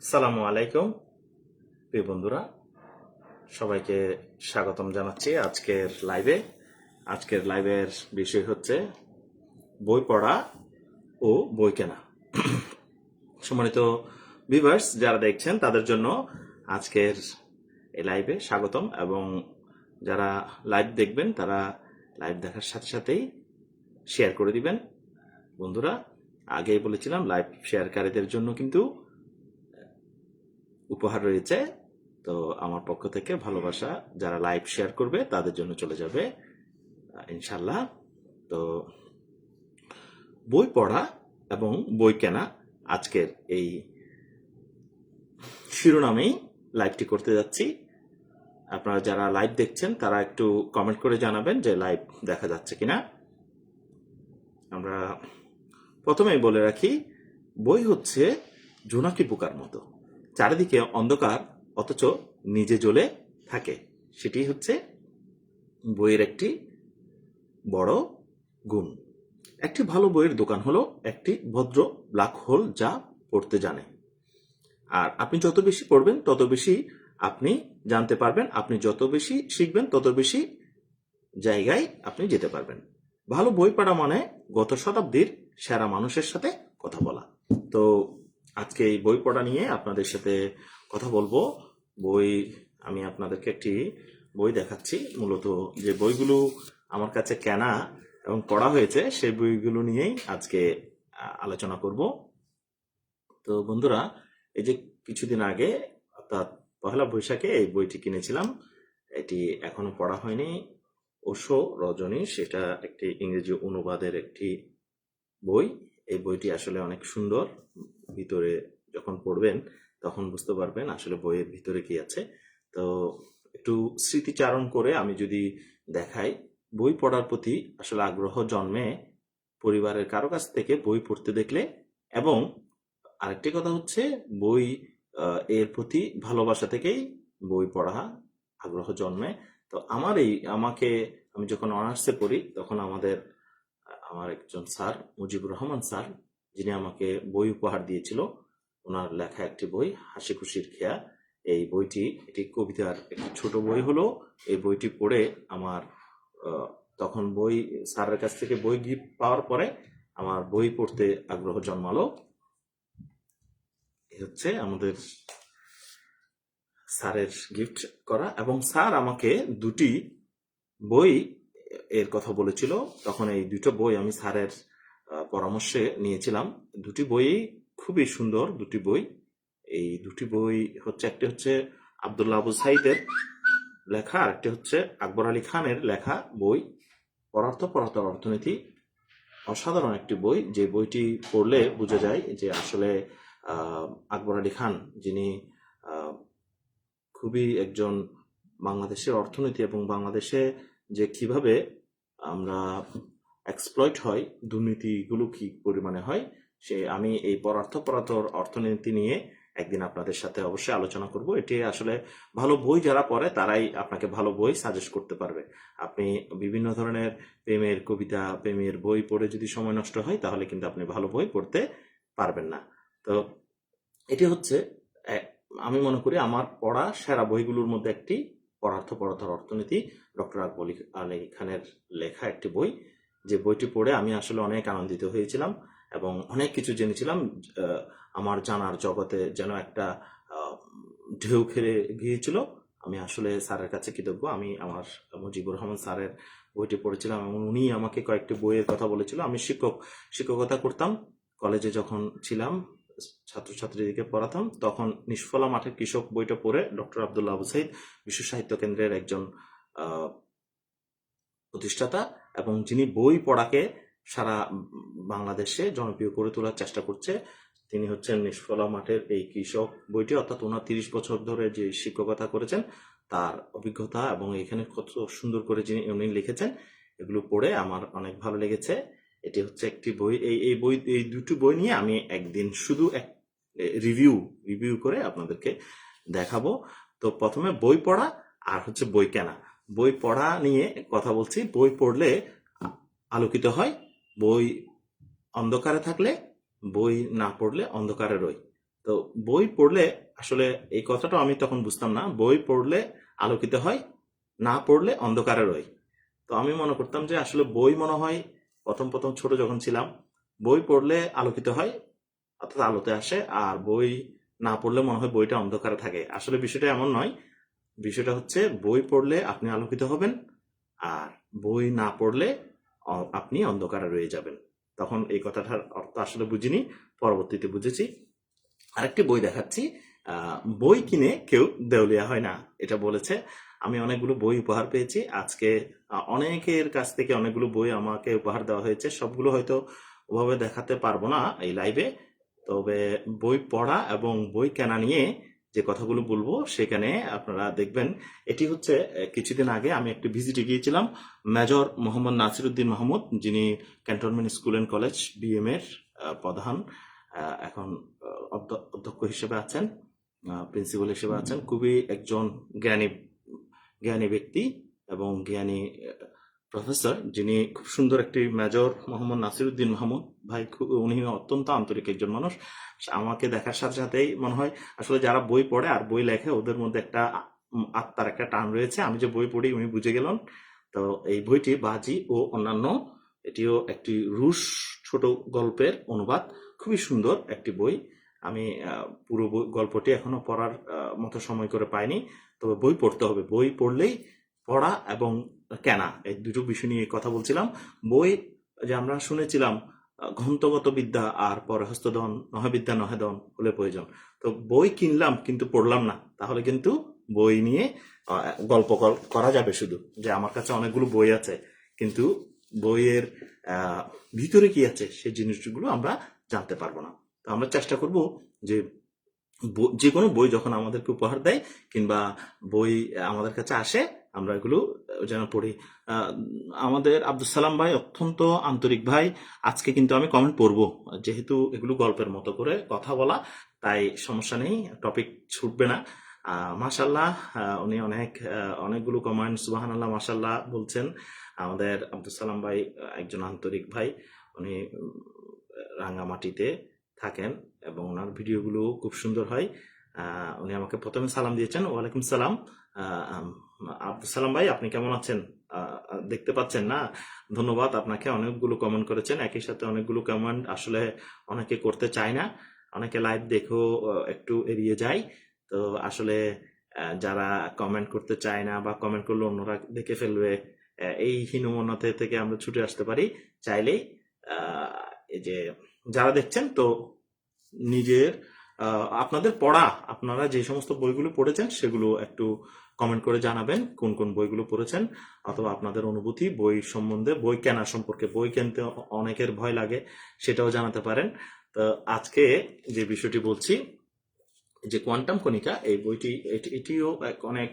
সালামু আলাইকুম প্রিয় বন্ধুরা, সবাইকে স্বাগতম জানাচ্ছি আজকের লাইভের বিষয় হচ্ছে বই পড়া ও বই কেনা। সম্মানিত ভিউয়ার্স যারা দেখছেন তাদের জন্য আজকের এই লাইভে স্বাগতম, এবং যারা লাইভ দেখবেন তারা লাইভ দেখার সাথে সাথেই শেয়ার করে দিবেন। বন্ধুরা, আগেই বলেছিলাম লাইভ শেয়ারকারীদের জন্য কিন্তু উপহার রয়েছে। তো আমার পক্ষ থেকে ভালোবাসা, যারা লাইভ শেয়ার করবে তাদের জন্য চলে যাবে ইনশাল্লাহ। তো বই পড়া এবং বই কেনা, আজকের এই শিরোনামেই লাইভটি করতে যাচ্ছি। আপনারা যারা লাইভ দেখছেন তারা একটু কমেন্ট করে জানাবেন যে লাইভ দেখা যাচ্ছে কিনা। আমরা প্রথমেই বলে রাখি, বই হচ্ছে জোনাকি পোকার মতো, চারিদিকে অন্ধকার অথচ নিজে জ্বলে থাকে। সেটি হচ্ছে বইয়ের একটি বড় গুণ। একটি ভালো বইয়ের দোকান হলো একটি ভদ্র ব্ল্যাক হোল, যা পড়তে জানে। আর আপনি যত বেশি পড়বেন তত বেশি আপনি জানতে পারবেন, আপনি যত বেশি শিখবেন তত বেশি জায়গায় আপনি যেতে পারবেন। ভালো বই পড়া মানে গত শতাব্দীর সেরা মানুষের সাথে কথা বলা। তো আজকে এই বই পড়া নিয়ে আপনাদের সাথে কথা বলবো। আমি আপনাদেরকে একটি বই দেখাচ্ছি। মূলত যে বইগুলো আমার কাছে কেনা এবং পড়া হয়েছে সেই বইগুলো নিয়েই আজকে আলোচনা করব। তো বন্ধুরা, এই যে কিছুদিন আগে অর্থাৎ পহেলা বৈশাখে এই বইটি কিনেছিলাম। এটি এখনো পড়া হয়নি। ওশো রজনী, সেটা একটি ইংরেজি অনুবাদের একটি বই। এই বইটি আসলে অনেক সুন্দর। ভিতরে যখন পড়বেন তখন বুঝতে পারবেন আসলে বইয়ের ভিতরে কি আছে। তো একটু স্মৃতিচারণ করে আমি যদি দেখাই, বই পড়ার প্রতি আসলে আগ্রহ জন্মে পরিবারের কারো কাছ থেকে বই পড়তে দেখলে, এবং আরেকটি কথা হচ্ছে বই এর প্রতি ভালোবাসা থেকেই বই পড়া আগ্রহ জন্মে। তো আমি যখন অনার্সে পড়ি তখন আমার একজন স্যার, মুজিবুর রহমান স্যার, যিনি আমাকে বই উপহার দিয়েছিল। ওনার লেখা একটি বই, হাসি খুশির খেয়া। এটি কবিতার একটি ছোট বই হলো। এই বইটি পড়ে আমার তখন স্যারের কাছ থেকে বই গিফট পাওয়ার পরে আমার বই পড়তে আগ্রহ জন্মালো। হচ্ছে আমাদের স্যারের গিফট করা, এবং স্যার আমাকে দুটি বই এর কথা বলেছিল। তখন এই দুটো বই আমি স্যারের পরামর্শে নিয়েছিলাম। দুটি বই খুবই সুন্দর, দুটি বই। এই দুটি বই একটি হচ্ছে আব্দুল্লাহ আবু সাইদের লেখা, আর একটি হচ্ছে আকবর আলী খানের লেখা বই, পরার্থ পরার্থর অর্থনীতি। অসাধারণ একটি বই, যে বইটি পড়লে বোঝা যায় যে আসলে আকবর আলী খান, যিনি খুবই একজন বাংলাদেশের অর্থনীতি এবং বাংলাদেশে যে কিভাবে আমরা এক্সপ্লয়েট হয়, দুর্নীতিগুলো কি পরিমাণে হয়, আমি এই পরার্থর অর্থনীতি নিয়ে একদিন আপনাদের সাথে অবশ্যই আলোচনা করব। এটি আসলে ভালো বই যারা পড়ে তারাই আপনাকে ভালো বই সাজেস্ট করতে পারবে। আপনি বিভিন্ন ধরনের প্রেমের কবিতা, প্রেমের বই পড়ে যদি সময় নষ্ট হয় তাহলে কিন্তু আপনি ভালো বই পড়তে পারবেন না। তো এটি হচ্ছে আমি মনে করি আমার পড়া সেরা বইগুলোর মধ্যে একটি, পরার্থর অর্থনীতি, ডক্টর আকবর আলী খানের লেখা একটি বই। যে বইটি পড়ে আমি আসলে অনেক আনন্দিত হয়েছিলাম এবং অনেক কিছু জেনেছিলাম। আমার জানার জগতে যেন একটা ঢেউ খেলে গিয়েছিল। আমি আসলে স্যারের কাছে কৃতজ্ঞ। আমি আমার মুজিবুর রহমান স্যারের বইটি পড়েছিলাম এবং উনি আমাকে কয়েকটি বইয়ের কথা বলেছিল। আমি শিক্ষকতা করতাম কলেজে যখন ছিলাম, ছাত্রছাত্রীদেরকে পড়াতাম। তখন নিষ্ফলা মাঠের কৃষক বইটা পড়ে ডক্টর আব্দুল্লাহ আবু সাইদ বিশ্ব সাহিত্য কেন্দ্রের একজন প্রতিষ্ঠাতা, এবং যিনি বই পড়াকে সারা বাংলাদেশে জনপ্রিয় করে তোলার চেষ্টা করছে, তিনি হচ্ছেন নিষ্ফলা মাঠের এই কৃষক বইটি। অর্থাৎ ওনার 30 বছর ধরে যে শিক্ষকতা করেছেন তার অভিজ্ঞতা, এবং এখানে কত সুন্দর করে উনি লিখেছেন, এগুলো পড়ে আমার অনেক ভালো লেগেছে। এটি হচ্ছে একটি বই। এই দুটি বই নিয়ে আমি একদিন শুধু এক রিভিউ করে আপনাদেরকে দেখাবো। তো প্রথমে বই পড়া আর হচ্ছে বই কেনা। বই পড়া নিয়ে কথা বলছি। বই পড়লে আলোকিত হয়, বই অন্ধকারে থাকলে, বই না পড়লে অন্ধকারে রই। তো বই পড়লে আসলে এই কথাটা আমি তখন বুঝতাম না, বই পড়লে আলোকিত হয়, না পড়লে অন্ধকারে রয়। তো আমি মনে করতাম যে আসলে বই মনে হয় প্রথম প্রথম ছোট যখন ছিলাম, বই পড়লে আলোকিত হয়, অর্থাৎ আলোতে আসে, আর বই না পড়লে মনে হয় বইটা অন্ধকারে থাকে। আসলে বিষয়টা এমন নয়, বিষয়টা হচ্ছে বই পড়লে আপনি আলোকিত হবেন, আর বই না পড়লে আপনি অন্ধকারে রয়ে যাবেন। তখন এই কথাটার অর্থ আসলে বুঝিনি, পরবর্তীতে বুঝেছি। আরেকটি বই দেখাচ্ছি। বই কিনে কেউ দেউলিয়া হয় না, এটা বলেছে। আমি অনেকগুলো বই উপহার পেয়েছি আজকে। অনেকের কাছ থেকে অনেকগুলো বই আমাকে উপহার দেওয়া হয়েছে, সবগুলো হয়তো ওভাবে দেখাতে পারবো না এই লাইভে। তবে বই পড়া এবং বই কেনা নিয়ে যে কথাগুলো বলবো সেখানে আপনারা দেখবেন। এটি হচ্ছে কিছুদিন আগে আমি একটি ভিজিটে গিয়েছিলাম মেজর মোহাম্মদ নাসিরুদ্দিন মাহমুদ, যিনি cantonment school and college BM এর প্রধান, এখন অধ্যক্ষ হিসেবে আছেন, প্রিন্সিপাল হিসেবে আছেন। খুবই একজন জ্ঞানী জ্ঞানী ব্যক্তি এবং জ্ঞানী প্রফেসর, যিনি খুব সুন্দর একটি মেজর মোহাম্মদ নাসিরুদ্দিন মাহমুদ ভাই, উনি অত্যন্ত আন্তরিক একজন মানুষ। আমাকে দেখার সাথে সাথেই মনে হয় আসলে যারা বই পড়ে আর বই লেখে ওদের মধ্যে একটা আত্মার একটা টান রয়েছে। আমি যে বই পড়ি উনি বুঝে গেলেন। তো এই বইটি বাজি ও অন্যান্য, এটিও একটি রুশ ছোট গল্পের অনুবাদ, খুবই সুন্দর একটি বই। আমি পুরো গল্পটি এখনো পড়ার মতো সময় করে পাইনি, তবে বই পড়তে হবে। বই পড়লেই, পড়া এবং কেনা, এই দুটো বিষয় নিয়ে কথা বলছিলাম। বই যে আমরা শুনেছিলাম গ্রন্থগত বিদ্যা আর পরহস্তধন, নহে বিদ্যা নহে ধন হলে প্রয়োজন। তো বই কিনলাম কিন্তু পড়লাম না, তাহলে কিন্তু বই নিয়ে গল্প করা যাবে শুধু, যে আমার কাছে অনেকগুলো বই আছে, কিন্তু বইয়ের ভিতরে কি আছে সেই জিনিসগুলো আমরা জানতে পারবো না। তো আমরা চেষ্টা করব যে যে কোনো বই যখন আমাদেরকে উপহার দেয় কিংবা বই আমাদের কাছে আসে, আমরা এগুলো যেন পড়ি। আমাদের আব্দুল সালাম ভাই অত্যন্ত আন্তরিক ভাই। আজকে কিন্তু আমি কমেন্ট পড়বো, যেহেতু এগুলো গল্পের মতো করে কথা বলা, তাই সমস্যা নেই, টপিক ছুটবে না। মাশাল্লাহ, উনি অনেকগুলো কমেন্ট সুবহানাল্লাহ মাশাল্লাহ বলছেন। আমাদের আব্দুল সালাম ভাই একজন আন্তরিক ভাই, উনি রাঙ্গামাটিতে থাকেন এবং ওনার ভিডিওগুলো খুব সুন্দর হয়। উনি আমাকে প্রথমে সালাম দিয়েছেন, ওয়ালাইকুম সালাম। আব্দুল সালাম ভাই, আপনি কেমন আছেন? দেখতে পাচ্ছেন না? ধন্যবাদ আপনাকে, অনেকগুলো কমেন্ট করেছেন একই সাথে। অনেকগুলো কমেন্ট আসলে অনেকে করতে চায় না, অনেকে লাইভ দেখেও একটু এড়িয়ে যায়। তো আসলে যারা কমেন্ট করতে চায় না বা কমেন্ট করলে অন্যরা দেখে ফেলবে, এই হীনমন্যতা থেকে আমরা ছুটে আসতে পারি চাইলেই। এই যে যারা দেখছেন, তো নিজের আপনাদের পড়া, আপনারা যে সমস্ত বইগুলো পড়েছেন সেগুলো একটু কমেন্ট করে জানাবেন, কোন কোন বইগুলো পড়েছেন, অথবা আপনাদের অনুভূতি বই সম্বন্ধে, বই কেনা সম্পর্কে। বই কিনতে অনেকের ভয় লাগে, সেটাও জানাতে পারেন। তো আজকে যে বিষয়টি বলছি, যে কোয়ান্টাম কণিকা, এই বইটি এটিও অনেক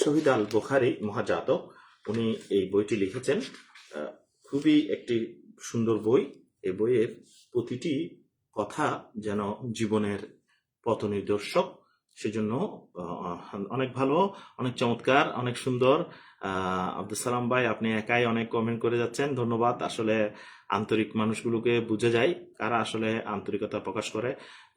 শহীদ আল বুখারী মহাজাতক, উনি এই বইটি লিখেছেন। খুবই একটি সুন্দর বই। এই বইয়ের প্রতিটি কথা যেন জীবনের পথ নির্দেশক, সেজন্য অনেক ভালো, অনেক চমৎকার, অনেক সুন্দর। আব্দুল সালাম ভাই, আপনি একাই অনেক কমেন্ট করে যাচ্ছেন, ধন্যবাদ। আসলে আন্তরিক মানুষগুলোকে বুঝে যায় কারা আসলে আন্তরিকতা প্রকাশ করে।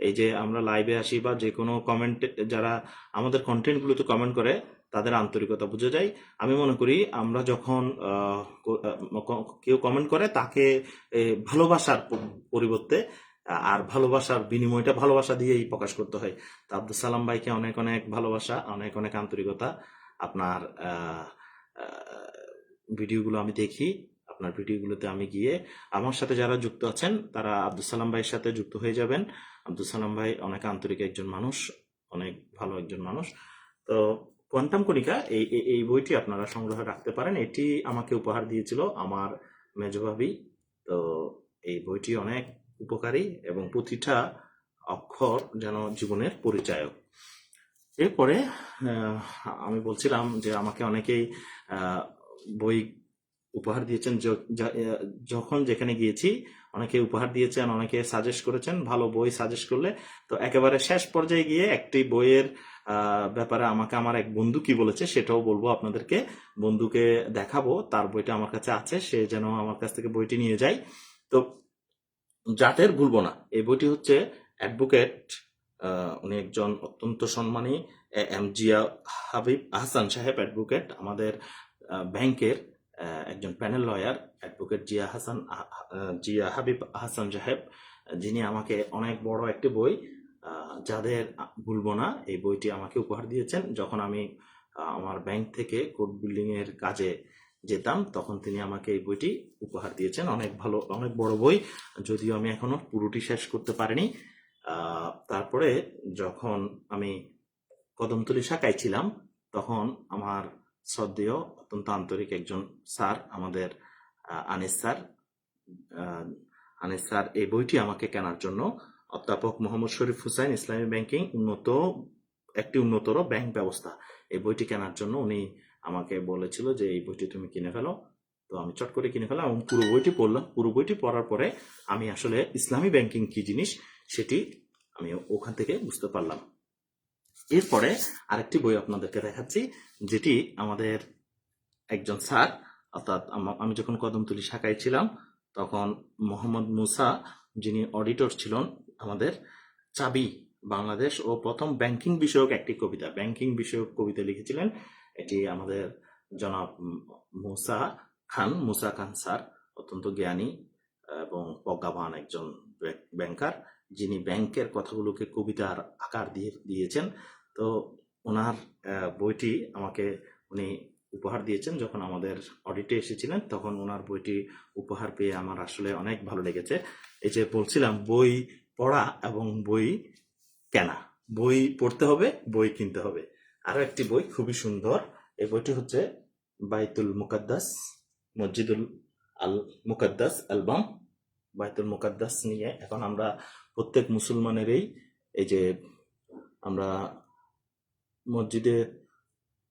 এই যে আমরা লাইভে আসি বা যে কোনো কমেন্ট, যারা আমাদের কন্টেন্টগুলোতে কমেন্ট করে, তাদের আন্তরিকতা বুঝে যায়। আমি মনে করি আমরা যখন কেউ কমেন্ট করে তাকে ভালোবাসার পরিবর্তে আর ভালোবাসার বিনিময়টা ভালোবাসা দিয়েই প্রকাশ করতে হয়। তো আব্দুল সালাম ভাইকে অনেক অনেক ভালোবাসা, অনেক অনেক আন্তরিকতা। আপনার ভিডিওগুলো আমি দেখি, আপনার ভিডিওগুলোতে আমি গিয়ে, আমার সাথে যারা যুক্ত আছেন তারা আব্দুল সালাম ভাইয়ের সাথে যুক্ত হয়ে যাবেন। আব্দুল সালাম ভাই অনেক আন্তরিক একজন মানুষ, অনেক ভালো একজন মানুষ। তো কোয়ান্টাম কণিকা, এই বইটি আপনারা সংগ্রহে রাখতে পারেন। এটি আমাকে উপহার দিয়েছিল আমার মেজ ভাবি। তো এই বইটি অনেক উপকারী এবং প্রতিটা অক্ষর যেন জীবনের পরিচায়ক। এরপরে আমি বলছিলাম যে আমাকে অনেকেই বই উপহার দিয়েছেন, যখন যেখানে গিয়েছি অনেকে উপহার দিয়েছেন, অনেকে সাজেস্ট করেছেন ভালো বই সাজেস্ট করলে। তো একেবারে শেষ পর্যায়ে গিয়ে একটি বইয়ের ব্যাপারে আমাকে আমার এক বন্ধু কি বলেছে সেটাও বলবো আপনাদেরকে। বন্ধুকে দেখাবো, তার বইটা আমার কাছে আছে, সে যেন আমার কাছ থেকে বইটি নিয়ে যায়। তো জাতের ভুলবো না, এই বইটি হচ্ছে অ্যাডভোকেট উনি একজন অত্যন্ত সম্মানী এম জিয়া হাবিব আহসান সাহেব অ্যাডভোকেট, আমাদের ব্যাংকের একজন panel lawyer advocate Zia Habib Ahsan সাহেব, যিনি আমাকে অনেক বড় একটি বই, যাদের ভুলবো না, এই বইটি আমাকে উপহার দিয়েছেন যখন আমি আমার ব্যাংক থেকে কোর্ট বিল্ডিং এর কাজে যেতাম, তখন তিনি আমাকে এই বইটি উপহার দিয়েছেন। অনেক ভালো, অনেক বড় বই, যদিও আমি এখনো পুরোটি শেষ করতে পারিনি। তারপরে যখন আমি কদমতলী শাখায় ছিলাম, তখন আমার শ্রদ্ধেয় অত্যন্ত আন্তরিক একজন স্যার, আমাদের আনিস স্যার, আনিস স্যার এই বইটি আমাকে কেনার জন্য, অধ্যাপক মোহাম্মদ শরীফ হুসাইন, ইসলামী ব্যাংকিং, একটি উন্নতর ব্যাংক ব্যবস্থা, এই বইটি কেনার জন্য উনি আমাকে বলেছিল যে এই বইটি তুমি কিনে ফেলো। তো আমি চট করে কিনে ফেলাম এবং পুরো বইটি পড়লাম। পুরো বইটি পড়ার পরে আমি আসলে ইসলামী ব্যাংকিং কি জিনিস সেটি আমি ওখান থেকে বুঝতে পারলাম। এরপরে আরেকটি বই আপনাদেরকে দেখাচ্ছি, যেটি আমাদের একজন স্যার, অর্থাৎ আমি যখন কদমতলী শাখায় ছিলাম, তখন মোহাম্মদ মুসা, যিনি অডিটর ছিলেন আমাদের, চাবি বাংলাদেশ ও প্রথম ব্যাংকিং বিষয়ক একটি কবিতা, ব্যাংকিং বিষয়ক কবিতা লিখেছিলেন। এটি আমাদের জনাব মুসা খান স্যার, অত্যন্ত জ্ঞানী এবং প্রজ্ঞাবান একজন ব্যাংকার, যিনি ব্যাংকের কথাগুলোকে কবিতার আকার দিয়েছেন। তো ওনার বইটি আমাকে উনি উপহার দিয়েছেন যখন আমাদের অডিটে এসেছিলেন, তখন ওনার বইটি উপহার পেয়ে আমার আসলে অনেক ভালো লেগেছে। এই যে বলছিলাম, বই পড়া এবং বই কেনা, বই পড়তে হবে, বই কিনতে হবে। আরো একটি বই খুবই সুন্দর, এই বইটি হচ্ছে বাইতুল মুকাদ্দাস, মসজিদুল আল মুকাদ্দাস অ্যালবাম। বাইতুল মুকাদ্দাস নিয়ে এখন আমরা প্রত্যেক মুসলমানেরই, এই যে আমরা মসজিদে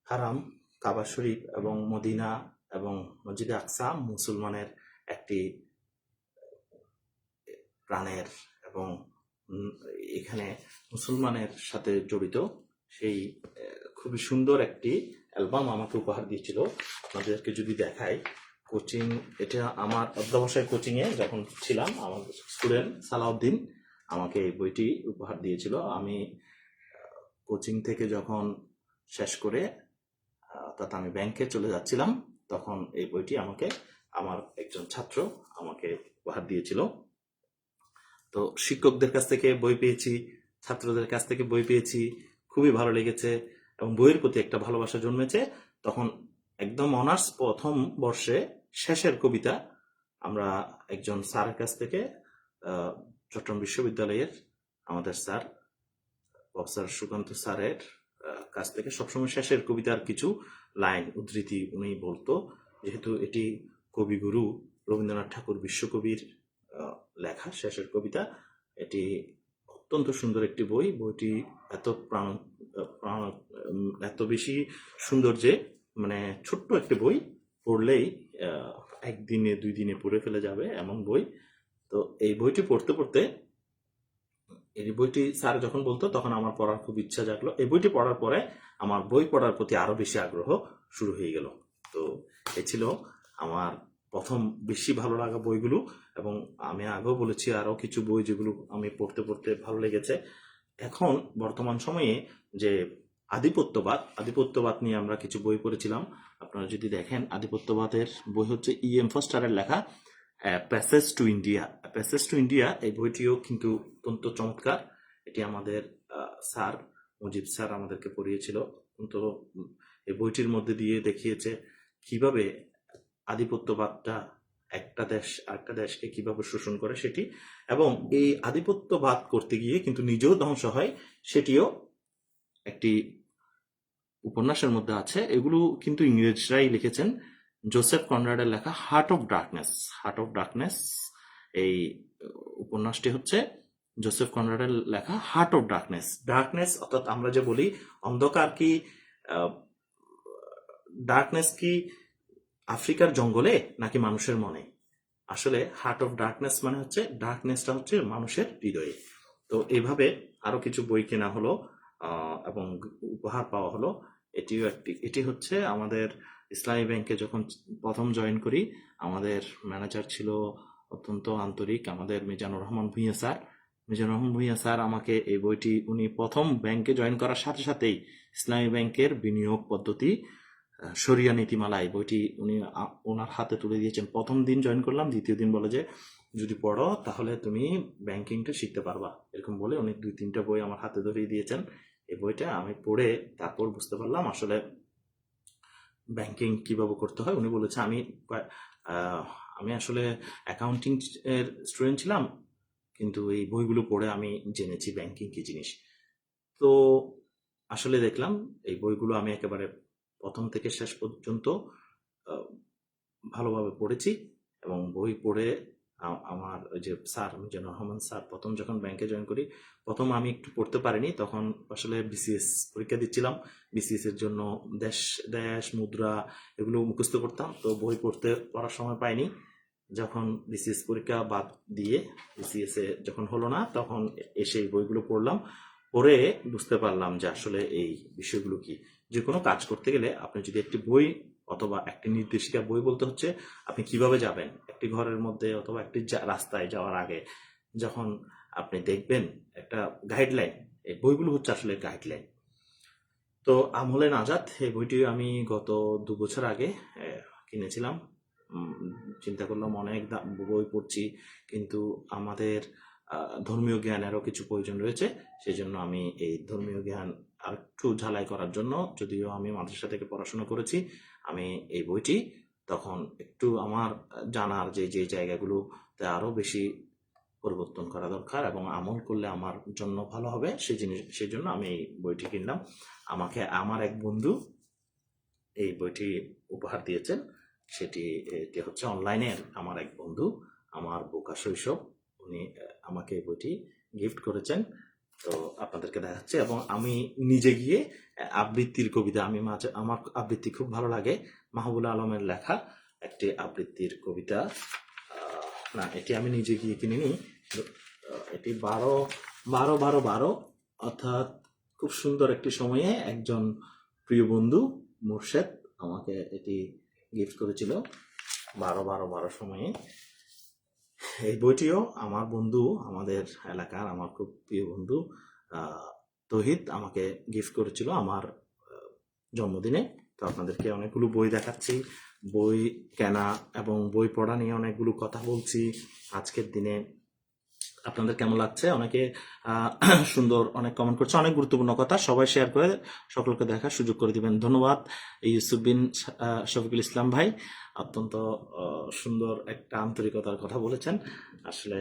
হারাম, কাবা শরীফ এবং মদিনা এবং মসজিদে আকসা মুসলমানের একটি প্রাণের এবং এখানে মুসলমানের সাথে জড়িত, সেই খুবই সুন্দর একটি অ্যালবাম আমাকে উপহার দিয়েছিল। আপনাদেরকে যদি দেখাই, কোচিং, এটা আমার অধ্যবসায় কোচিংয়ে যখন ছিলাম, আমার স্টুডেন্ট সালাউদ্দিন আমাকে এই বইটি উপহার দিয়েছিল। আমি কোচিং থেকে যখন শেষ করে অর্থাৎ আমি ব্যাংকে চলে যাচ্ছিলাম, তখন এই বইটি আমাকে আমার একজন ছাত্র আমাকে উপহার দিয়েছিল। তো শিক্ষকদের কাছ থেকে বই পেয়েছি, ছাত্রদের কাছ থেকে বই পেয়েছি, খুবই ভালো লেগেছে এবং বইয়ের প্রতি একটা ভালোবাসা জন্মেছে। তখন একদম অনার্স প্রথম বর্ষে শেষের কবিতা আমরা একজন স্যারের কাছ থেকে, চট্টগ্রাম বিশ্ববিদ্যালয়ের আমাদের স্যার প্রফেসর সুকান্ত স্যারের কাছ থেকে সবসময় শেষের কবিতার কিছু লাইন উদ্ধৃতি উনি বলতো, যেহেতু এটি কবিগুরু রবীন্দ্রনাথ ঠাকুর বিশ্বকবির লেখা শেষের কবিতা। এটি অত্যন্ত সুন্দর একটি বই, বইটি এত এত বেশি সুন্দর যে মানে ছোট্ট একটি বই, পড়লেই একদিনে 2 দিনে পড়ে ফেলে যাবে এমন বই। তো এই বইটি পড়তে পড়তে, এই বইটি স্যার যখন বলতো তখন আমার পড়ার খুব ইচ্ছা জাগলো। এই বইটি পড়ার পরে আমার বই পড়ার প্রতি আরো বেশি আগ্রহ শুরু হয়ে গেল। তো এই ছিল আমার প্রথম বেশি ভালো লাগা বইগুলো, এবং আমি আগেও বলেছি আরো কিছু বই যেগুলো আমি পড়তে পড়তে ভালো লেগেছে। এখন বর্তমান সময়ে যে আধিপত্যবাদ নিয়ে আমরা কিছু বই পড়েছিলাম। আপনারা যদি দেখেন, আধিপত্যবাদের বই হচ্ছে E.M. ফস্টারের লেখা প্যাসেজ টু ইন্ডিয়া। এই বইটিও কিন্তু অত্যন্ত চমৎকার। এটি আমাদের স্যার মুজিব স্যার আমাদেরকে পড়িয়েছিল। কিন্তু এই বইটির মধ্যে দিয়ে দেখিয়েছে কিভাবে আধিপত্যবাদটা একটা দেশ আরেকটা দেশকে কিভাবে শোষণ করে সেটি, এবং এই আধিপত্যবাদ করতে গিয়ে কিন্তু নিজেও ধ্বংস হয়, সেটিও একটি উপন্যাসের মধ্যে আছে। এগুলো কিন্তু ইংরেজরাই লিখেছেন। জোসেফ কনরাডের লেখা হার্ট অফ ডার্কনেস, এই উপন্যাসটি হচ্ছে জোসেফ কনরাডের লেখা হার্ট অফ ডার্কনেস অর্থাৎ আমরা যে বলি অন্ধকার, কি ডার্কনেস কি আফ্রিকার জঙ্গলে নাকি মানুষের মনে? আসলে হার্ট অফ ডার্কনেস মানে হচ্ছে, ডার্কনেসটা হচ্ছে মানুষের হৃদয়ে। তো এইভাবে আরো কিছু বই কেনা হলো এবং উপহার পাওয়া হলো। এটি হচ্ছে আমাদের ইসলামী ব্যাংকে যখন প্রথম জয়েন করি, আমাদের ম্যানেজার ছিল অত্যন্ত আন্তরিক, আমাদের মিজানুর রহমান ভূঁইয়া স্যার। মিজানুর রহমান ভূঁইয়া স্যার আমাকে এই বইটি, উনি প্রথম ব্যাংকে জয়েন করার সাথে সাথেই ইসলামী ব্যাংকের বিনিয়োগ পদ্ধতি শরিয়া নীতিমালা এই বইটি উনি ওনার হাতে তুলে দিয়েছেন। প্রথম দিন জয়েন করলাম, দ্বিতীয় দিন বলে যে যদি পড়ো তাহলে তুমি ব্যাংকিংটা শিখতে পারবা, এরকম বলে উনি 2-3টা বই আমার হাতে ধরিয়ে দিয়েছেন। এই বইটা আমি পড়ে তারপর বুঝতে পারলাম আসলে ব্যাংকিং কিভাবে করতে হয়। উনি বলেছে আমি আসলে অ্যাকাউন্টিং এর স্টুডেন্ট ছিলাম, কিন্তু এই বইগুলো পড়ে আমি জেনেছি ব্যাংকিং কি জিনিস। তো আসলে দেখলাম এই বইগুলো আমি একেবারে প্রথম থেকে শেষ পর্যন্ত ভালোভাবে পড়েছি, এবং বই পড়ে আমার ওই যে স্যার মিজানুর রহমান স্যার প্রথম যখন ব্যাংকে জয়েন করি, প্রথম আমি একটু পড়তে পারিনি, তখন আসলে বিসিএস পরীক্ষা দিচ্ছিলাম। বিসিএস এর জন্য দেশ দেশ মুদ্রা এগুলো মুখস্থ করতাম, তো বই পড়ার সময় পাইনি। যখন বিসিএস পরীক্ষা বাদ দিয়ে বিসিএস এ যখন হলো না, তখন এসে এই বইগুলো পড়লাম, পড়ে বুঝতে পারলাম যে আসলে এই বিষয়গুলো কি। যে কোনো কাজ করতে গেলে আপনি যদি একটি বই অথবা একটি নির্দেশিকা, বই বলতে হচ্ছে আপনি কিভাবে যাবেন একটি ঘরের মধ্যে অথবা একটি রাস্তায় যাওয়ার আগে যখন আপনি দেখবেন একটা গাইডলাইন, এই বইগুলো হচ্ছে আসলে গাইডলাইন। তো আমলে নাজাত এই বইটি আমি গত 2 বছর আগে কিনেছিলাম। চিন্তা করলাম অনেক বই পড়ছি, কিন্তু আমাদের ধর্মীয় জ্ঞানেরও কিছু প্রয়োজন রয়েছে, সেই জন্য আমি এই ধর্মীয় জ্ঞান আর একটু ঝালাই করার জন্য, যদিও আমি মাদ্রাসা থেকে পড়াশোনা করেছি, আমি এই বইটি তখন একটু আমার জানার যে জায়গাগুলোতে আরো বেশি পরিবর্তন করা দরকার এবং আমল করলে আমার জন্য ভালো হবে সেই জন্য আমি এই বইটি কিনলাম। আমাকে আমার এক বন্ধু এই বইটি উপহার দিয়েছেন, এটি হচ্ছে অনলাইনে আমার এক বন্ধু, আমার বোকা শৈশব, উনি আমাকে এই বইটি গিফট করেছেন। তো আপনাদেরকে দেখাচ্ছে, এবং আমি নিজে গিয়ে আবৃত্তির কবিতা, আমার আবৃত্তি খুব ভালো লাগে, মাহবুল আলমের লেখা একটি আবৃত্তির কবিতা, না এটি আমি নিজে গিয়ে কিনিনি, এটি 12/12/12 অর্থাৎ খুব সুন্দর একটি সময়ে একজন প্রিয় বন্ধু মোর্শেদ আমাকে এটি গিফট করেছিল 12/12/12 সময়ে। এই বইটিও আমার বন্ধু, আমাদের এলাকার আমার খুব প্রিয় বন্ধু তহিদ আমাকে গিফট করেছিল আমার জন্মদিনে। তো আপনাদেরকে অনেকগুলো বই দেখাচ্ছি, বই কেনা এবং বই পড়া নিয়ে অনেকগুলো কথা বলছি আজকের দিনে। আপনাদের কেমন লাগছে? অনেকে সুন্দর অনেক কমেন্ট করছে, অনেক গুরুত্বপূর্ণ কথা, সবাই শেয়ার করে সকলকে দেখার সুযোগ করে দিবেন। ধন্যবাদ ইউসুফ বিন শফিকুল ইসলাম ভাই, অত্যন্ত সুন্দর একটা আন্তরিকতার কথা বলেছেন আসলে।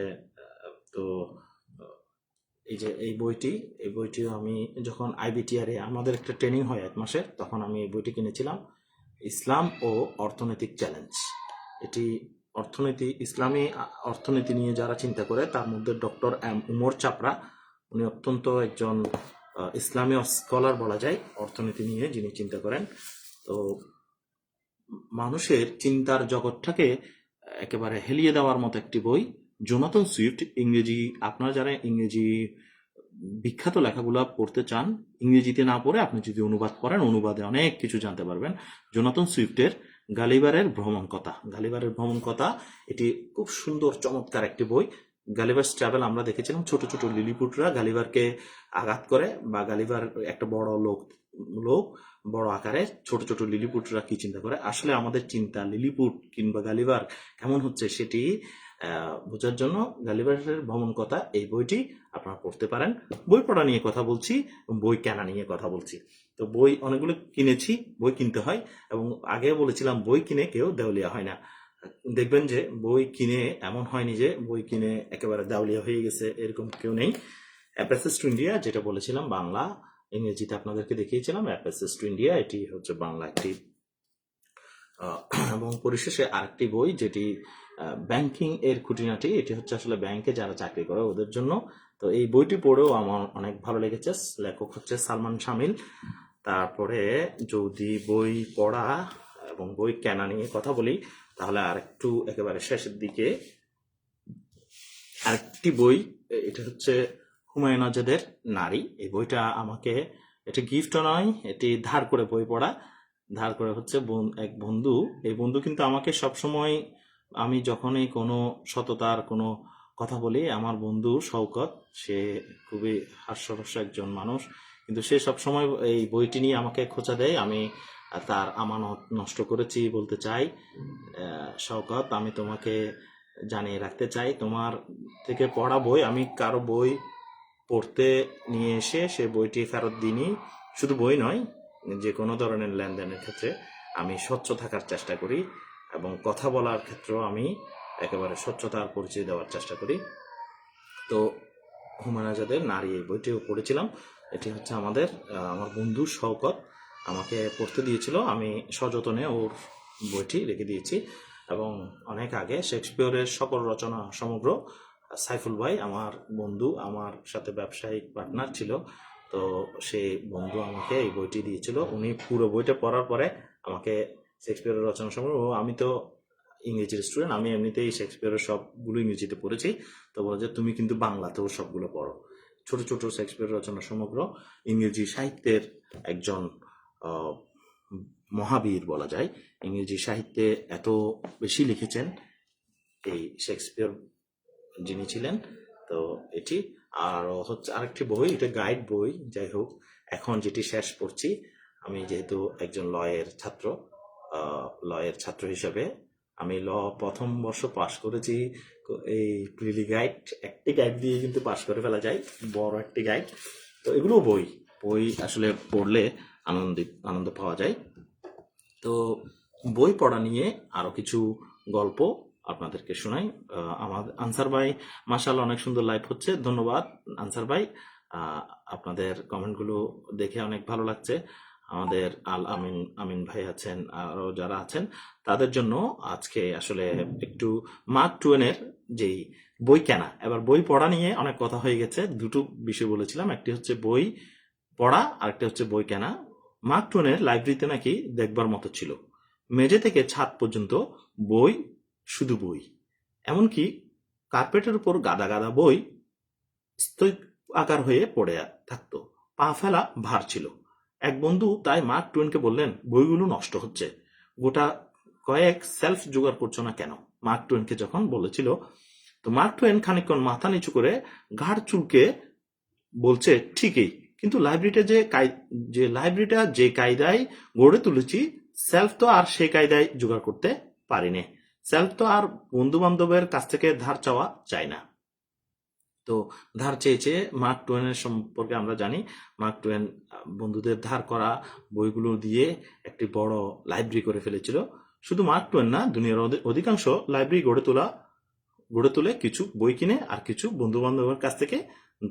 তো এই যে এই বইটিও আমি যখন IBTR আমাদের একটা ট্রেনিং হয় 1 মাসের, তখন আমি এই বইটি কিনেছিলাম, ইসলাম ও অর্থনৈতিক চ্যালেঞ্জ। এটি ইসলামী অর্থনীতি নিয়ে যারা চিন্তা করে তার মধ্যে ডক্টর উমর চাপড়া, উনি অত্যন্ত একজন ইসলামী স্কলার বলা যায় অর্থনীতি নিয়ে, যিনি চিন্তা করেন। তো মানুষের চিন্তার জগৎটাকে একেবারে হেলিয়ে দেওয়ার মতো একটি বই। জোনাথন সুইফট, ইংরেজি, আপনারা যারা ইংরেজি বিখ্যাত লেখাগুলো পড়তে চান, ইংরেজিতে না পড়ে আপনি যদি অনুবাদ পড়েন, অনুবাদে অনেক কিছু জানতে পারবেন। জোনাথন সুইফটের গালিভারের ভ্রমণ কথা, এটি খুব সুন্দর চমৎকার একটি বই। গালিভার্স ট্রাভেল আমরা দেখেছিলাম, ছোট ছোট লিলিপুটরা গালিভারকে আঘাত করে, বা গালিভার একটা বড় লোক বড় আকারে, ছোট ছোট লিলিপুটরা কি চিন্তা করে, আসলে আমাদের চিন্তা লিলিপুট কিংবা গালিভার কেমন হচ্ছে সেটি বোঝার জন্য গালিভারের ভ্রমণ কথা এই বইটি আপনারা পড়তে পারেন। বই পড়া নিয়ে কথা বলছি, বই কেনা নিয়ে কথা বলছি। তো বই অনেকগুলো কিনেছি, বই কিনতে হয়, এবং আগে বলেছিলাম বই কিনে কেউ দেউলিয়া হয় না। দেখবেন যে বই কিনে এমন হয়নি যে বই কিনে একেবারে দেউলিয়া হয়ে গেছে, এরকম কেউ নেই। অ্যাপেসেস টু ইন্ডিয়া যেটা বলেছিলাম বাংলা, ইংরেজিতে আপনাদেরকে দেখিয়েছিলাম অ্যাপেসেস টু ইন্ডিয়া, এটি হচ্ছে বাংলা একটি। এবং পরিশেষে আরেকটি বই যেটি ব্যাংকিং এর খুঁটিনাটি, এটি হচ্ছে আসলে ব্যাংকে যারা চাকরি করে ওদের জন্য। তো এই বইটি পড়েও আমার অনেক ভালো লেগেছে, লেখক হচ্ছে সালমান শামিল। তারপরে যদি বই পড়া এবং বই কেনা নিয়ে কথা বলি, তাহলে আরেকটু একেবারে শেষের দিকে আরেকটি বই, এটা হচ্ছে হুমায়ুন আজাদের নারী। এই বইটা আমাকে, এটা গিফটও নয়, এটি ধার করে বই পড়া, ধার করে হচ্ছে এক বন্ধু। এই বন্ধু কিন্তু আমাকে আমি যখনই কোনো সততার কোনো কথা বলি, আমার বন্ধু শওকত সে খুবই হাস্যরস একজন মানুষ, কিন্তু সে সবসময় এই বইটি নিয়ে আমাকে খোঁচা দেয়। আমি তার আমানত নষ্ট করেছি বলতে চাই। শওকত, আমি তোমাকে জানিয়ে রাখতে চাই, তোমার থেকে পড়া বই আমি কারো বই পড়তে নিয়ে এসে সে বইটি ফেরত দিইনি। শুধু বই নয়, যে কোনো ধরনের লেনদেনের ক্ষেত্রে আমি স্বচ্ছ থাকার চেষ্টা করি, এবং কথা বলার ক্ষেত্রেও আমি একেবারে স্বচ্ছতার পরিচয় দেওয়ার চেষ্টা করি। তো হুমায়ুন আজাদের নারী এই বইটিও পড়েছিলাম। এটি হচ্ছে আমার বন্ধু শওকত আমাকে পড়তে দিয়েছিল, আমি সযত্নে ওর বইটি রেখে দিয়েছি। এবং অনেক আগে শেক্সপিয়রের সকল রচনা সমগ্র সাইফুল ভাই আমার বন্ধু, আমার সাথে ব্যবসায়িক পার্টনার ছিল। তো সেই বন্ধু আমাকে এই বইটি দিয়েছিল। উনি পুরো বইটা পড়ার পরে আমাকে শেক্সপিয়রের রচনা সমগ্র, আমি তো ইংরেজির স্টুডেন্ট, আমি এমনিতেই শেক্সপিয়রের সবগুলো ইংরেজিতে পড়েছি, তো বলে যে তুমি কিন্তু বাংলাতেও সবগুলো পড়ো। ছোট ছোট শেক্সপিয়র রচনা সমগ্র, ইংরেজি সাহিত্যের একজন মহাবীর বলা যায়। ইংরেজি সাহিত্যে এত বেশি লিখেছেন এই শেক্সপিয়র যিনি ছিলেন। তো এটি আর হচ্ছে আরেকটি বই, এটা গাইড বই। যাই হোক, এখন যেটি শেষ পড়ছি, আমি যেহেতু একজন লয়ের ছাত্র হিসেবে আমি প্রথম বর্ষ পাশ করেছি। এই প্রিলি গাইড, একটি গাইড দিয়ে কিন্তু পাশ করে ফেলা যায়, বড় একটি গাইড। তো এগুলো বই আসলে পড়লে আনন্দ পাওয়া যায়। তো বই পড়া নিয়ে আরো কিছু গল্প আপনাদেরকে শোনাই। আমার আনসার ভাই, মাশাআল্লাহ অনেক সুন্দর লাইভ হচ্ছে, ধন্যবাদ আনসার ভাই। আপনাদের কমেন্টগুলো দেখে অনেক ভালো লাগছে। আমাদের আমিন ভাই আছেন, আরো যারা আছেন তাদের জন্য আজকে আসলে একটু মার্ক টুয়েনের যেই বই কেনা, এবার বই পড়া নিয়ে অনেক কথা হয়ে গেছে। দুটো বিষয় বলেছিলাম, একটি হচ্ছে বই পড়া আর একটি হচ্ছে বই কেনা। মার্ক টুয়েনের লাইব্রেরিতে নাকি দেখবার মতো ছিল, মেঝে থেকে ছাদ পর্যন্ত বই, শুধু বই। এমনকি কার্পেটের উপর গাদা গাদা বই স্তূপ আকার হয়ে পড়ে থাকতো, পা ফেলা ভার ছিল। এক বন্ধু তাই মার্ক টুয়েনকে বললেন, বইগুলো নষ্ট হচ্ছে, গোটা কয়েক সেলফ জোগাড় করছো না কেন? মার্ক টুয়েনকে যখন বলেছিল, তো মার্ক টুয়েন খানিকক্ষণ মাথা নিচু করে ঘাড় চুলকে বলছে, ঠিকই, কিন্তু লাইব্রেরিটা যে কায়দায় গড়ে তুলেছি, সেলফ তো আর সেই কায়দায় জোগাড় করতে পারিনি। সেলফ তো আর বন্ধু বান্ধবের কাছ থেকে ধার চাওয়া যায় না। তো ধার চেয়েছে মার্ক টুয়েনের সম্পর্কে আমরা জানি, মার্ক টুয়েন বন্ধুদের ধার করা বইগুলো দিয়ে একটি বড় লাইব্রেরি করে ফেলেছিল। শুধু মার্ক টুয়েন না, দুনিয়ার অধিকাংশ লাইব্রেরি গড়ে তোলে কিছু বই কিনে আর কিছু বন্ধু বান্ধবের কাছ থেকে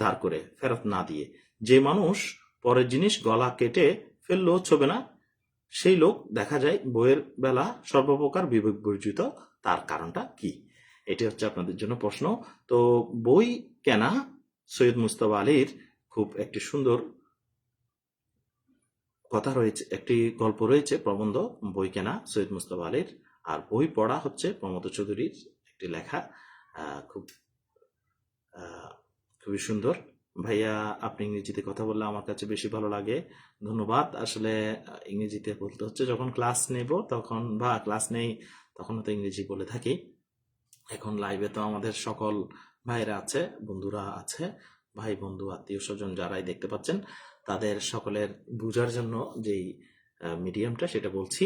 ধার করে, ফেরত না দিয়ে। যে মানুষ পরের জিনিস গলা কেটে ফেললেও ছোবে না, সেই লোক দেখা যায় বইয়ের বেলা সর্বপ্রকার বিবেক বর্জিত। তার কারণটা কি? এটি হচ্ছে আপনাদের জন্য প্রশ্ন। তো বই কেনা, সৈয়দ মুজতবা আলীর খুব একটি সুন্দর কথা রয়েছে, একটি গল্প রয়েছে, প্রবন্ধ, বই কেনা সৈয়দ মুজতবা আলীর। আর বই পড়া হচ্ছে প্রমোদ চৌধুরীর একটি লেখা, খুবই সুন্দর। ভাইয়া, আপনি ইংরেজিতে কথা বললে আমার কাছে বেশি ভালো লাগে, ধন্যবাদ। আসলে ইংরেজিতে বলতে হচ্ছে, যখন ক্লাস নেব তখন বা ক্লাস নেই তখন তো ইংরেজি বলে থাকি। এখন লাইভে তো আমাদের সকল ভাইরা আছে, বন্ধুরা আছে, ভাই বন্ধু আত্মীয় স্বজন যারাই দেখতে পাচ্ছেন, তাদের সকলের বুঝার জন্য যেই মিডিয়ামটা সেটা বলছি।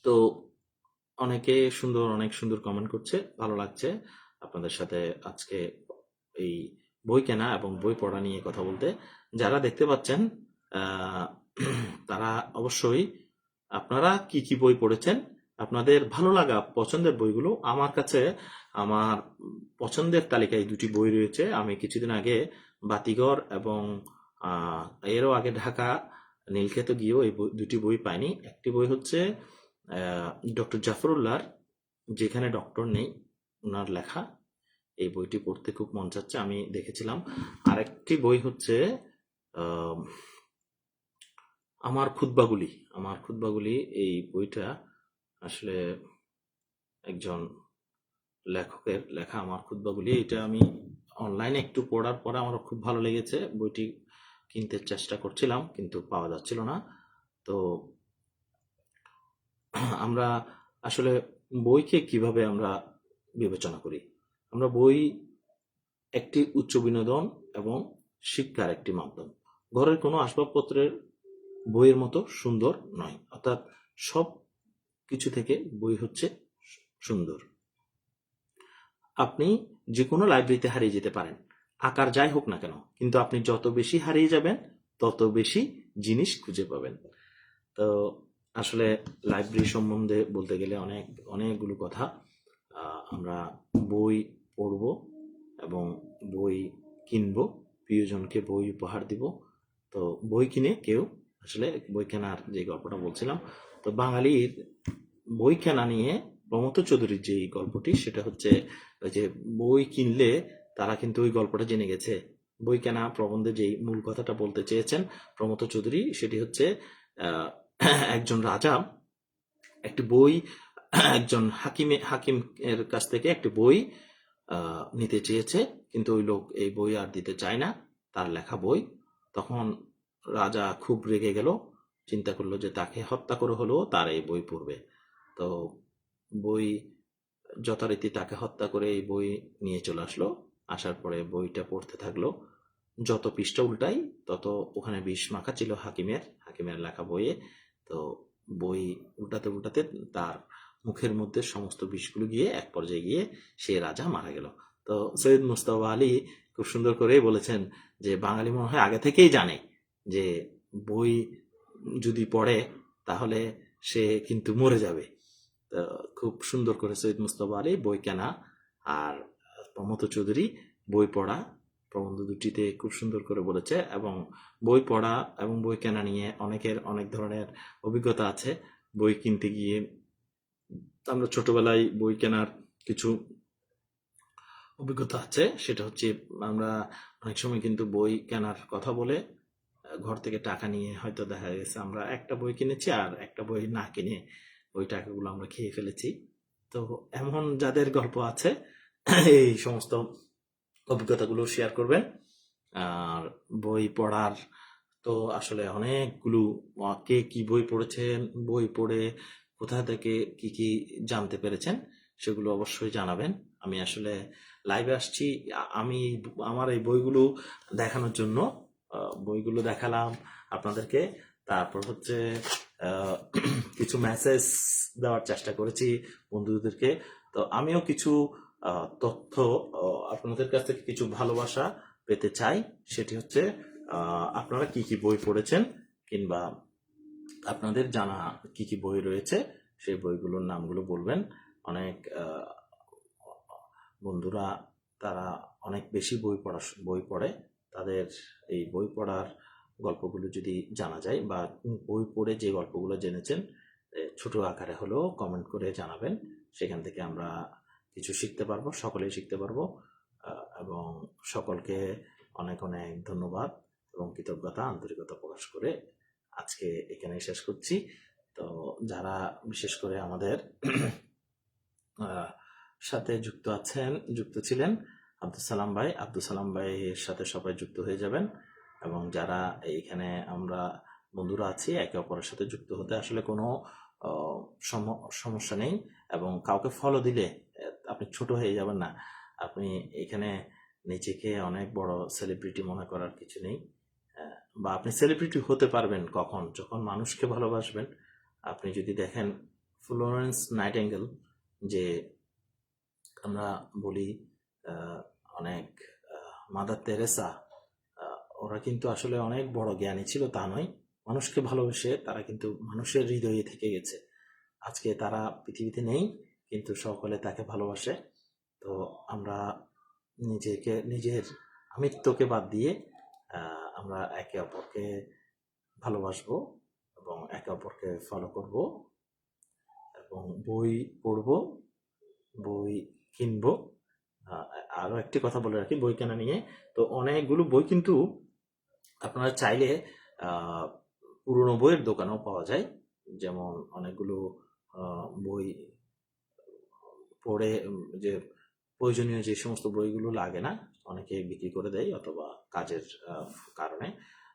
তো অনেক সুন্দর কমেন্ট করছে, ভালো লাগছে আপনাদের সাথে আজকে এই বই কেনা এবং বই পড়া নিয়ে কথা বলতে। যারা দেখতে পাচ্ছেন তারা অবশ্যই আপনারা কি কি বই পড়েছেন, আপনাদের ভালো লাগা পছন্দের বইগুলো আমার কাছে, আমার পছন্দের তালিকায় দুটি বই রয়েছে। আমি কিছুদিন আগে বাতিঘর এবং এরও আগে ঢাকা নীলক্ষেত গিয়েও এই দুটি বই পাইনি। একটি বই হচ্ছে ডক্টর জাফরুল্লাহর যেখানে ডক্টর নেই, ওনার লেখা। এই বইটি পড়তে খুব মন চাচ্ছে, আমি দেখেছিলাম। আরেকটি বই হচ্ছে আমার খুতবাগুলি। এই বইটা আসলে একজন লেখকের লেখা, আমার খুতবাগুলি। এটা আমি অনলাইনে একটু পড়ার পরে আমার খুব ভালো লেগেছে। বইটি কিনতে চেষ্টা করছিলাম কিন্তু পাওয়া যাচ্ছিল না। তো আমরা আসলে বইকে কিভাবে আমরা বিবেচনা করি? আমরা বই একটি উচ্চ বিনোদন এবং শিক্ষার একটি মাধ্যম। ঘরের কোনো আসবাবপত্রের বইয়ের মতো সুন্দর নয়, অর্থাৎ সব কিছু থেকে বই হচ্ছে সুন্দর। আপনি যে কোনো লাইব্রেরিতে হারিয়ে যেতে পারেন, আকার যাই হোক না কেন, কিন্তু আপনি যত বেশি হারিয়ে যাবেন তত বেশি জিনিস খুঁজে পাবেন। তো আসলে লাইব্রেরি সম্বন্ধে বলতে গেলে অনেকগুলো কথা। আমরা বই পড়ব এবং বই কিনবো, প্রিয়জনকে বই উপহার দিব। তো বই কিনে কেউ আসলে বই কেনার যে গল্পটা বলছিলাম, তো বাঙালির বই কেনা নিয়ে প্রমথ চৌধুরীর যে গল্পটি, সেটা হচ্ছে ওই যে বই কিনলে তারা কিন্তু ওই গল্পটা জেনে গেছে। বই কেনা প্রবন্ধে যেই মূল কথাটা বলতে চেয়েছেন প্রমথ চৌধুরী, সেটি হচ্ছে একজন রাজা একটি বই একজন হাকিমের কাছ থেকে একটি বই নিতে চেয়েছে, কিন্তু ওই লোক এই বই আর দিতে চায় না, তার লেখা বই। তখন রাজা খুব রেগে গেল, চিন্তা করলো যে তাকে হত্যা করে হলেও তার এই বই পড়বে। তো বই যথারীতি তাকে হত্যা করে এই বই নিয়ে চলে আসলো। আসার পরে বইটা পড়তে থাকলো। যত পৃষ্ঠা উল্টাই তত ওখানে বিষ মাখা ছিল হাকিমের লেখা বইয়ে। তো বই উল্টাতে উল্টাতে তার মুখের মধ্যে সমস্ত বিষগুলো গিয়ে এক পর্যায়ে গিয়ে সে রাজা মারা গেল। তো সৈয়দ মুজতবা আলী খুব সুন্দর করে বলেছেন যে বাঙালি মনে হয় আগে থেকেই জানে যে বই যদি পড়ে তাহলে সে কিন্তু মরে যাবে। তো খুব সুন্দর করে সৈয়দ মুজতবা আলী বই কেনা আর প্রমথ চৌধুরী বই পড়া প্রবন্ধ দুটিতে খুব সুন্দর করে বলেছে। এবং বই পড়া এবং বই কেনা নিয়ে অনেকের অনেক ধরনের অভিজ্ঞতা আছে। বই কিনতে গিয়ে আমরা ছোটবেলায় বই কেনার কিছু অভিজ্ঞতা আছে, সেটা হচ্ছে আমরা অনেক সময় কিন্তু বই কেনার কথা বলে ঘর থেকে টাকা নিয়ে হয়তো দেখা গেছে আমরা একটা বই কিনেছি আর একটা বই না কিনে ওই টাকাগুলো আমরা খেয়ে ফেলেছি। তো এমন যাদের গল্প আছে এই সমস্ত অভিজ্ঞতাগুলো শেয়ার করবেন। আর বই পড়ার তো আসলে অনেকগুলো, কে কি বই পড়েছেন, বই পড়ে কোথা থেকে কি কি জানতে পেরেছেন সেগুলো অবশ্যই জানাবেন। আমি আসলে লাইভে আসছি আমি আমার এই বইগুলো দেখানোর জন্য। বইগুলো দেখালাম আপনাদেরকে, তারপর হচ্ছে কিছু মেসেজ দেওয়ার চেষ্টা করেছি বন্ধুদেরকে। তো আমিও কিছু তথ্য আপনাদের কাছ থেকে কিছু ভালোবাসা পেতে চাই, সেটি হচ্ছে আপনারা কি কি বই পড়েছেন কিংবা আপনাদের জানা কি কি বই রয়েছে সেই বইগুলোর নামগুলো বলবেন। অনেক বন্ধুরা তারা অনেক বেশি বই পড়ে, তাদের এই বই পড়ার গল্পগুলো যদি জানা যায় বা বই পড়ে যে গল্পগুলো জেনেছেন ছোট আকারে হলেও কমেন্ট করে জানাবেন। সেখান থেকে আমরা কিছু শিখতে পারবো, সকলেই শিখতে পারবো। এবং সকলকে অনেক অনেক ধন্যবাদ এবং কৃতজ্ঞতা আন্তরিকতা প্রকাশ করে আজকে এখানে শেষ করছি। তো যারা বিশেষ করে আমাদের সাথে যুক্ত ছিলেন আব্দুল সালাম ভাইয়ের সাথে সবাই যুক্ত হয়ে যাবেন। এবং যারা এইখানে আমরা বন্ধুরা আছি একে অপরের সাথে যুক্ত হতে আসলে কোনো সমস্যা নেই। এবং কাউকে ফলো দিলে আপনি ছোট হয়ে যাবেন না। আপনি এখানে নিজেকে অনেক বড় সেলিব্রিটি মনে করার কিছু নেই। বা আপনি সেলিব্রিটি হতে পারবেন কখন, যখন মানুষকে ভালোবাসবেন। আপনি যদি দেখেন ফ্লোরেন্স নাইটিঙ্গেল, যে আমরা বলি অনেক মাদার তেরেসা, ওরা কিন্তু আসলে অনেক বড় জ্ঞানী ছিল তা নয়, মানুষকে ভালোবেসে তারা কিন্তু মানুষের হৃদয়ে থেকে গেছে। আজকে তারা পৃথিবীতে নেই কিন্তু সকলে তাকে ভালোবাসে। তো আমরা নিজের আমিত্বকে বাদ দিয়ে আমরা একে অপরকে ভালোবাসবো এবং একে অপরকে ফলো করব এবং বই পড়ব, বই কিনবো। আরো একটি কথা বলে রাখি বই কেনা নিয়ে, তো অনেকগুলো বই কিন্তু আপনারা চাইলে পুরনো বইয়ের দোকানেও পাওয়া যায়। যেমন অনেকগুলো বই পড়ে যে প্রয়োজনীয় যে সমস্ত বইগুলো লাগে না অনেকে বিক্রি করে দেয়, অথবা কাজের কারণে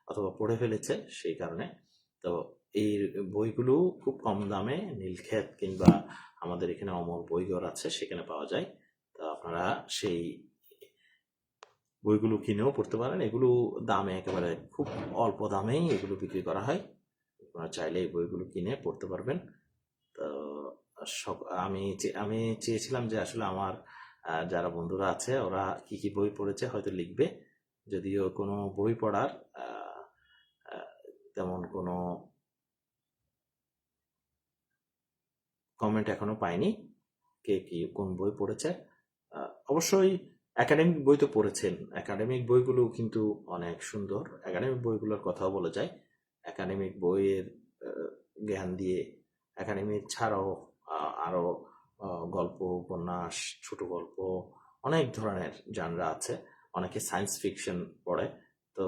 অথবা পড়ে ফেলেছে সেই কারণে। তো এই বইগুলো খুব কম দামে নীলক্ষেত কিংবা আমাদের এখানে অমর বইঘর আছে সেখানে পাওয়া যায়। তো আপনারা সেই বইগুলো কিনেও পড়তে পারেন। এগুলো দামে একেবারে খুব অল্প দামেই এগুলো বিক্রি করা হয়। আপনারা চাইলে এই বইগুলো কিনে পড়তে পারবেন। তো আমি চেয়েছিলাম যে আসলে আমার যারা বন্ধুরা আছে ওরা কি কি বই পড়েছে হয়তো লিখবে, যদিও কোনো বই পড়ার তেমন কোনো কমেন্ট এখনো পাইনি কে কি কোন বই পড়েছে। অবশ্যই একাডেমিক বই তো পড়েছেন, একাডেমিক বইগুলো কিন্তু অনেক সুন্দর, একাডেমিক বইগুলোর কথাও বলা যায়। একাডেমিক বইয়ের জ্ঞান দিয়ে একাডেমিক ছাড়াও আরো গল্প, উপন্যাস, ছোট গল্প, অনেক ধরনের জানরা আছে। অনেকে সায়েন্স ফিকশন পড়ে। তো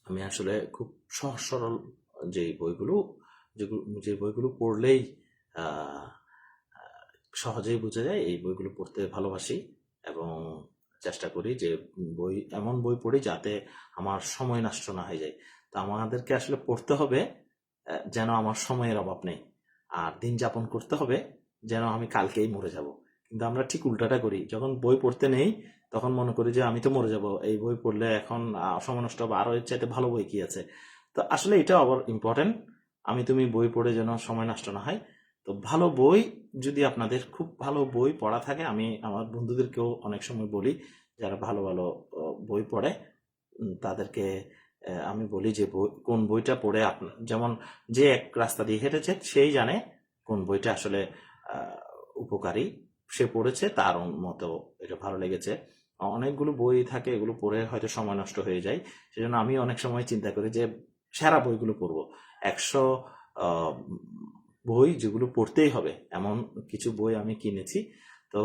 আমি আসলে খুব সহজ সরল যে বইগুলো পড়লেই সহজেই বোঝা যায় এই বইগুলো পড়তে ভালোবাসি এবং চেষ্টা করি যে এমন বই পড়ি যাতে আমার সময় নষ্ট না হয়ে যায়। তো আমাদেরকে আসলে পড়তে হবে যেন আমার সময়ের অভাব নেই, আর দিন যাপন করতে হবে যেন আমি কালকেই মরে যাব। কিন্তু আমরা ঠিক উল্টাটা করি, যখন বই পড়তে নেই তখন মনে করি যে আমি তো মরে যাব, এই বই পড়লে এখন সময় নষ্ট হবে, আরো এর চাইতে ভালো বই কি আছে। তো আসলে এটা আবার ইম্পর্টেন্ট, তুমি বই পড়ে যেন সময় নষ্ট না হয়। তো ভালো বই, যদি আপনাদের খুব ভালো বই পড়া থাকে, আমি আমার বন্ধুদেরকেও অনেক সময় বলি যারা ভালো ভালো বই পড়ে তাদেরকে আমি বলি যে কোন বইটা পড়ে আপনার, যেমন যে এক রাস্তা দিয়ে হেঁটেছে সেই জানে কোন বইটা আসলে উপকারী, সে পড়েছে তার মতো এটা ভালো লেগেছে। অনেকগুলো বই থাকে এগুলো পড়ে হয়তো সময় নষ্ট হয়ে যায়, সেজন্য আমি অনেক সময় চিন্তা করি যে সেরা বইগুলো পড়বো। 100 বই যেগুলো পড়তেই হবে এমন কিছু বই আমি কিনেছি। তো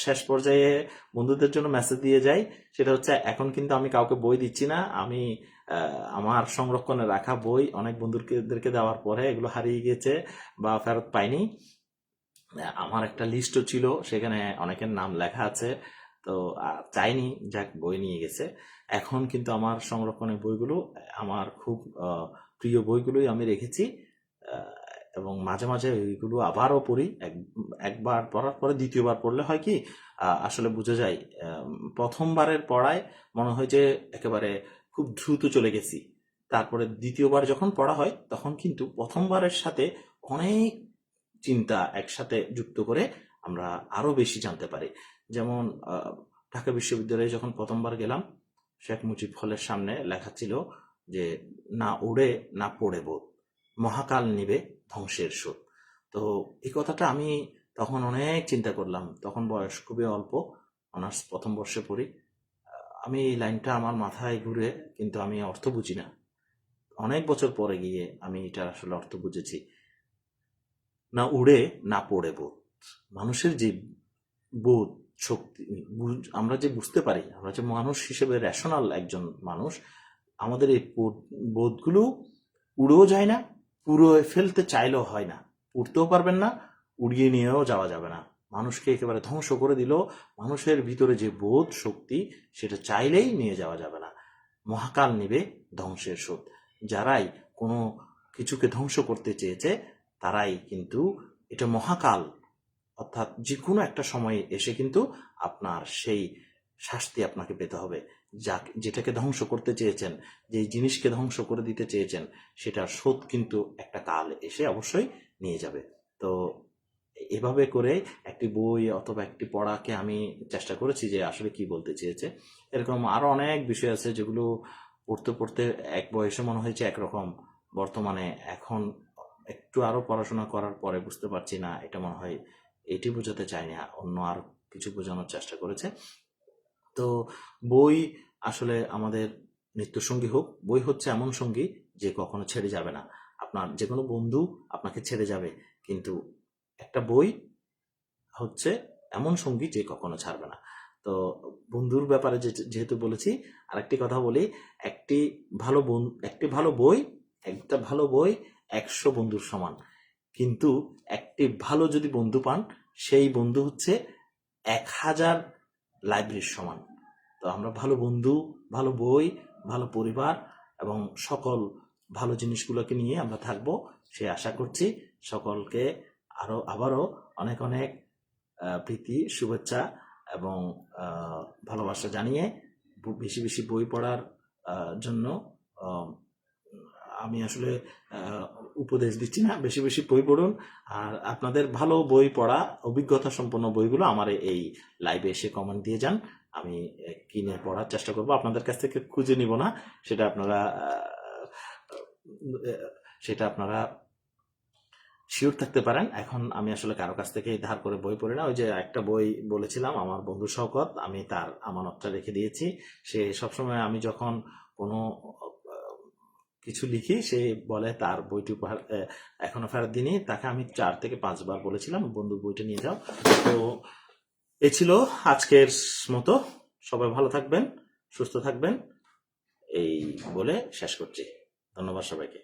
শেষ পর্যায়ে বন্ধুদের জন্য মেসেজ দিয়ে যাই, সেটা হচ্ছে এখন কিন্তু আমি কাউকে বই দিচ্ছি না। আমি আমার সংরক্ষণে রাখা বই অনেক বন্ধুদেরকে দেওয়ার পরে এগুলো হারিয়ে গেছে বা ফেরত পাইনি। আমার একটা লিস্টও ছিল, সেখানে অনেকের নাম লেখা আছে। তো চাইনি, যাক বই নিয়ে গেছে। এখন কিন্তু আমার সংরক্ষণের বইগুলো আমার খুব প্রিয় বইগুলোই আমি রেখেছি এবং মাঝে মাঝে ওইগুলো আবারও পড়ি। একবার পড়ার পরে দ্বিতীয়বার পড়লে হয় কি আসলে বুঝে যায়, প্রথমবারের পড়ায় মনে হয় যে একেবারে খুব দ্রুত চলে গেছি, তারপরে দ্বিতীয়বার যখন পড়া হয় তখন কিন্তু প্রথমবারের সাথে অনেক চিন্তা একসাথে যুক্ত করে আমরা আরো বেশি জানতে পারি। যেমন ঢাকা বিশ্ববিদ্যালয়ে যখন প্রথমবার গেলাম, শেখ মুজিব হলের সামনে লেখা ছিল যে না উড়ে না পড়ে বোধ, মহাকাল নিবে ধ্বংসের শোধ। তো এই কথাটা আমি তখন অনেক চিন্তা করলাম, তখন বয়স খুবই অল্প, অনার্স প্রথম বর্ষে পড়ি। আমি এই লাইনটা আমার মাথায় ঘুরে, কিন্তু আমি অর্থ বুঝি না। অনেক বছর পরে গিয়ে আমি এটার আসলে অর্থ বুঝেছি। না উড়ে না পড়ে বোধ, মানুষের যে বোধ শক্তি, আমরা যে বুঝতে পারি, আমরা যে মানুষ হিসেবে রেশনাল একজন মানুষ, আমাদের এই বোধগুলো উড়েও যায় না, পুরো ফেলতে চাইলেও হয় না, উড়তেও পারবেন না, উড়িয়ে নিয়েও যাওয়া যাবে না। মানুষকে একেবারে ধ্বংস করে দিল। মানুষের ভিতরে যে বোধ শক্তি, সেটা চাইলেই নিয়ে যাওয়া যাবে না। মহাকাল নিবে ধ্বংসের শোধ। যারাই কোনো কিছুকে ধ্বংস করতে চেয়েছে তারাই কিন্তু এটা মহাকাল, অর্থাৎ যে কোনো একটা সময়ে এসে কিন্তু আপনার সেই শাস্তি আপনাকে পেতে হবে। যেটাকে ধ্বংস করতে চেয়েছেন, যে জিনিসকে ধ্বংস করে দিতে চেয়েছেন, সেটার শোধ কিন্তু একটা কাল এসে অবশ্যই নিয়ে যাবে। তো এভাবে করে একটি বই অথবা একটি পড়াকে আমি চেষ্টা করেছি যে আসলে কি বলতে চেয়েছে। এরকম আরো অনেক বিষয় আছে যেগুলো পড়তে পড়তে এক বয়সে মনে হয়েছে একরকম, বর্তমানে এখন একটু আরো পড়াশোনা করার পরে বুঝতে পারছি না এটা মনে হয় এটি বোঝাতে চাই না, অন্য আর কিছু বোঝানোর চেষ্টা করেছে। তো বই আসলে আমাদের নিত্য সঙ্গী হোক, বই হচ্ছে এমন সঙ্গী যে কখনো ছেড়ে যাবে না। আপনার যে কোনো বন্ধু আপনাকে ছেড়ে যাবে, কিন্তু একটা বই হচ্ছে এমন সঙ্গী যে কখনো ছাড়বে না। তো বন্ধুর ব্যাপারে যেহেতু বলেছি, আরেকটি কথা বলি, একটি ভালো বই, একটা ভালো বই 100 বন্ধুর সমান। কিন্তু একটি ভালো যদি বন্ধু পান, সেই বন্ধু হচ্ছে 1000 লাইব্রেরির সমান। তো আমরা ভালো বন্ধু, ভালো বই, ভালো পরিবার এবং সকল ভালো জিনিসগুলোকে নিয়ে আমরা থাকবো, সে আশা করছি। সকলকে আবারও অনেক অনেক প্রীতি, শুভেচ্ছা এবং ভালোবাসা জানিয়ে বেশি বেশি বই পড়ার জন্য আহ, আমি আসলে উপদেশ দিচ্ছি না, বেশি বেশি বই পড়ুন। আর আপনাদের ভালো বই পড়া অভিজ্ঞতা সম্পন্ন বইগুলো আমার এই লাইভে এসে কমেন্ট দিয়ে যান, আমি কিনে পড়ার চেষ্টা করব। আপনাদের কাছ থেকে খুঁজে নিব না, সেটা আপনারা সেটা আপনারা শিওর থাকতে পারেন। এখন আমি আসলে কারো কাছ থেকে ধার করে বই পড়ি না। ওই যে একটা বই বলেছিলাম আমার বন্ধু শওকত, আমি তার আমানতটা রেখে দিয়েছি। সে সবসময় আমি যখন কোনো কিছু লিখি সে বলে তার বইটি উপহার এখনো ফেরত দিইনি। তাকে আমি 4 থেকে 5 বার বলেছিলাম বন্ধুর বইটা নিয়ে যাও। তো এই ছিল আজকের মতো। সবাই ভালো থাকবেন, সুস্থ থাকবেন, এই বলে শেষ করছি। ধন্যবাদ সবাইকে।